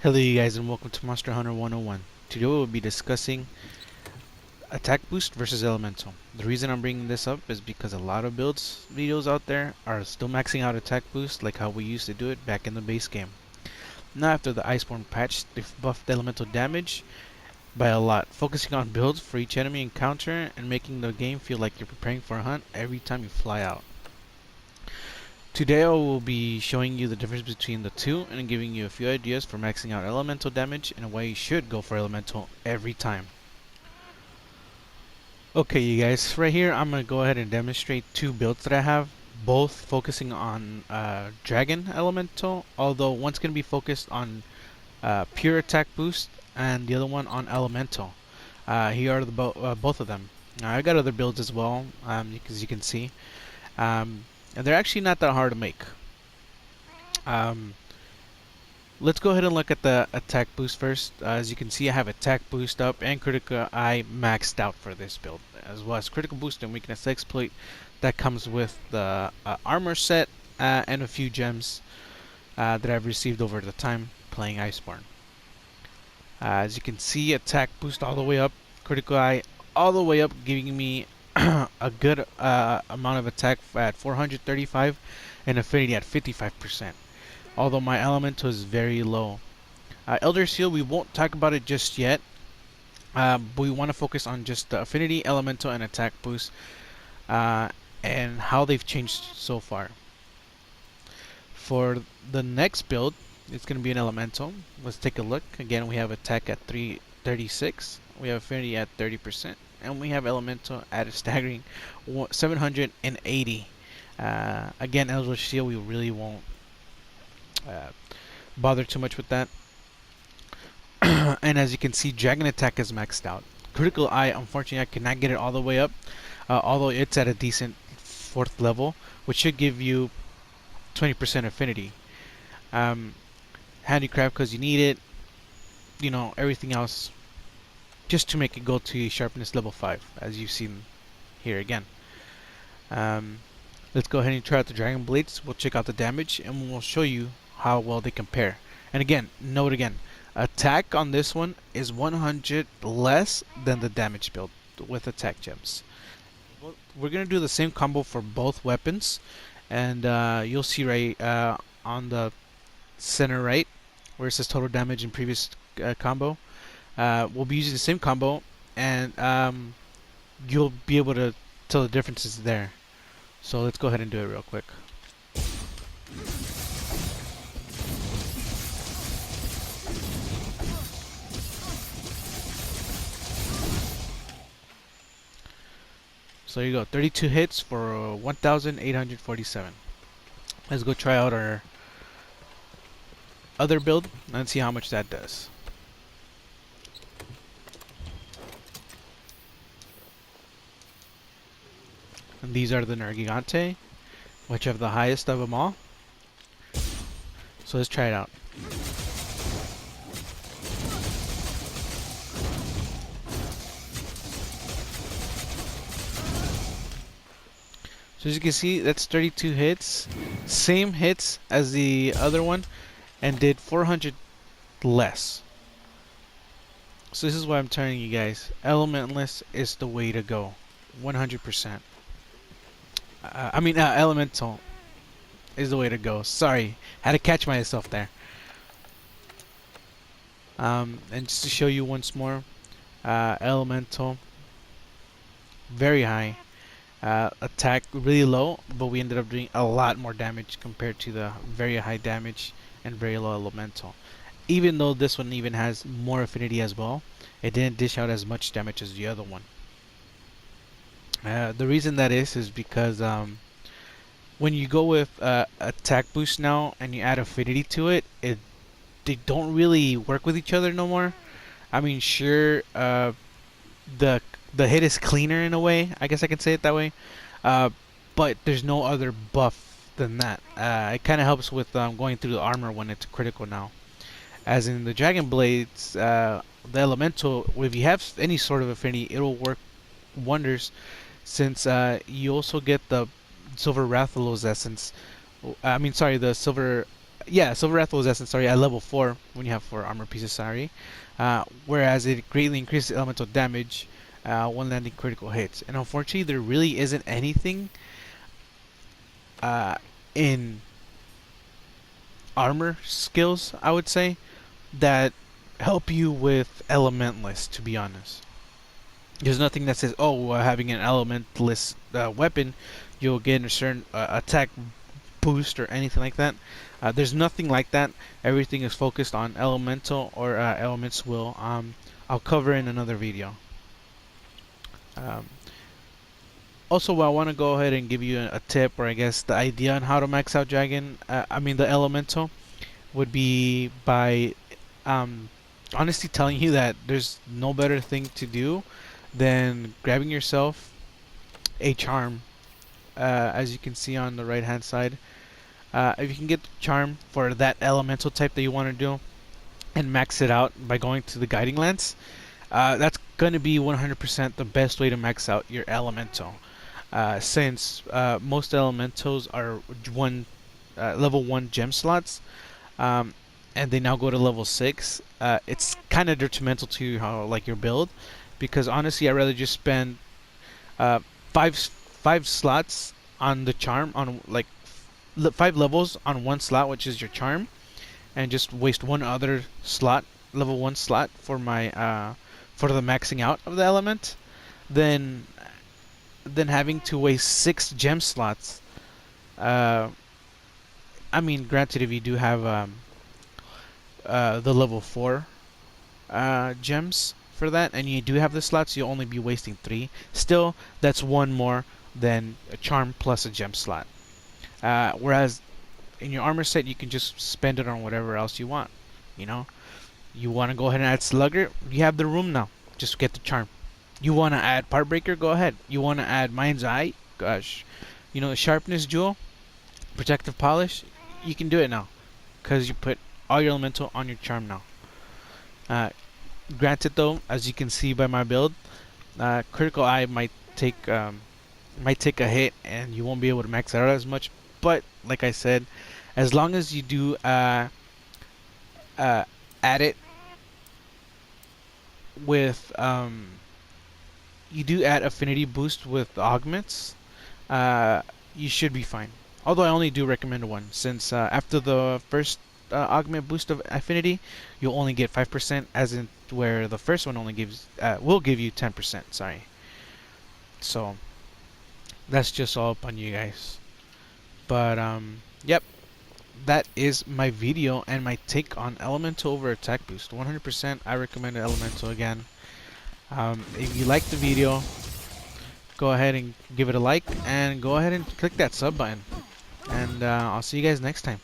Hello you guys and welcome to Monster Hunter 101. Today we'll be discussing attack boost versus elemental. The reason I'm bringing this up is because a lot of builds videos out there are still maxing out attack boost like how we used to do it back in the base game. Now after the Iceborne patch, they've buffed elemental damage by a lot, focusing on builds for each enemy encounter and making the game feel like you're preparing for a hunt every time you fly out. Today I will be showing you the difference between the two and giving you a few ideas for maxing out elemental damage and why you should go for elemental every time. Okay you guys, right here I'm going to go ahead and demonstrate two builds that I have, both focusing on dragon elemental, although one's going to be focused on pure attack boost and the other one on elemental. Here are the both of them. I got other builds as well, as you can see. And they're actually not that hard to make. Let's go ahead and look at the attack boost first. As you can see, I have attack boost up and critical eye maxed out for this build, as well as critical boost and weakness exploit that comes with the armor set and a few gems that I've received over the time playing Iceborne. As you can see, attack boost all the way up, critical eye all the way up, giving me a good amount of attack at 435 and affinity at 55%, although my elemental is very low. Elder Seal, we won't talk about it just yet, but we want to focus on just the affinity, elemental, and attack boost and how they've changed so far. For the next build, it's going to be an elemental. Let's take a look. Again, we have attack at 336, we have affinity at 30%, and we have elemental at a staggering 780. Again, Elder Seal, we really won't bother too much with that. And as you can see, dragon attack is maxed out. Critical eye, unfortunately, I cannot get it all the way up, although it's at a decent 4th level, which should give you 20% affinity. Handicraft because you need it. You know, everything else just to make it go to sharpness level 5, as you've seen here again. Let's go ahead and try out the dragon blades. We'll check out the damage and we'll show you how well they compare. And again, note again, attack on this one is 100 less than the damage build with attack gems. We're gonna do the same combo for both weapons, and you'll see right on the center right where it says total damage in previous combo. We'll be using the same combo, and you'll be able to tell the differences there. So let's go ahead and do it real quick. So here you go, 32 hits for 1,847. Let's go try out our other build and see how much that does. And these are the Nergigante, which have the highest of them all. So let's try it out. So as you can see, that's 32 hits, same hits as the other one, and did 400 less. So this is why I'm telling you guys, elementless is the way to go, 100%. Elemental is the way to go. Sorry, had to catch myself there. And just to show you once more, elemental, very high. Attack really low, but we ended up doing a lot more damage compared to the very high damage and very low elemental. Even though this one even has more affinity as well, it didn't dish out as much damage as the other one. The reason that is because when you go with attack boost now and you add affinity to it, they don't really work with each other no more. I mean, sure, the hit is cleaner in a way, I guess I can say it that way, but there's no other buff than that. It kind of helps with going through the armor when it's critical now. As in the dragon blades, the elemental, if you have any sort of affinity, it'll work wonders, since you also get the silver Rathalos essence. The silver Yeah, Silver Wrath was essence, sorry, at level 4 when you have 4 armor pieces, sorry. Whereas it greatly increases elemental damage when landing critical hits. And unfortunately, there really isn't anything uh, in armor skills, I would say, that help you with elementless, to be honest. There's nothing that says, oh, having an elementless weapon, you'll get a certain attack boost or anything like that. There's nothing like that. Everything is focused on elemental or elements will. I'll cover in another video. Um, Also, I want to go ahead and give you a tip, or I guess the idea on how to max out dragon. I mean the elemental would be by um, honestly telling you that there's no better thing to do than grabbing yourself a charm. As you can see on the right hand side, if you can get the charm for that elemental type that you want to do and max it out by going to the guiding lance, that's going to be 100% the best way to max out your elemental. Since most elementals are level 1 gem slots, um, and they now go to level 6, it's kind of detrimental to how like your build, because honestly I'd rather just spend uh, five slots on the charm on like 5 levels on one slot, which is your charm, and just waste one other slot, level 1 slot for my for the maxing out of the element, than having to waste 6 gem slots. Uh, I mean, granted, if you do have the level 4 gems for that, and you do have the slots, you'll only be wasting 3. Still, that's one more than a charm plus a gem slot. Whereas in your armor set, you can just spend it on whatever else you want. You know, you want to go ahead and add Slugger, you have the room now. Just get the charm. You want to add Part Breaker, go ahead. You want to add Mind's Eye, gosh. You know, Sharpness Jewel, Protective Polish, you can do it now, because you put all your elemental on your charm now. Granted though, as you can see by my build, Critical Eye might take a hit and you won't be able to max it out as much. But like I said, as long as you do add it with you do add affinity boost with augments, you should be fine. Although I only do recommend one, since after the first augment boost of affinity, you'll only get 5%, as in where the first one only gives will give you 10%. Sorry. So that's just all up on you guys. But yep, that is my video and my take on Elemental over Attack Boost. 100%, I recommend Elemental again. If you liked the video, go ahead and give it a like, and go ahead and click that sub button. And I'll see you guys next time.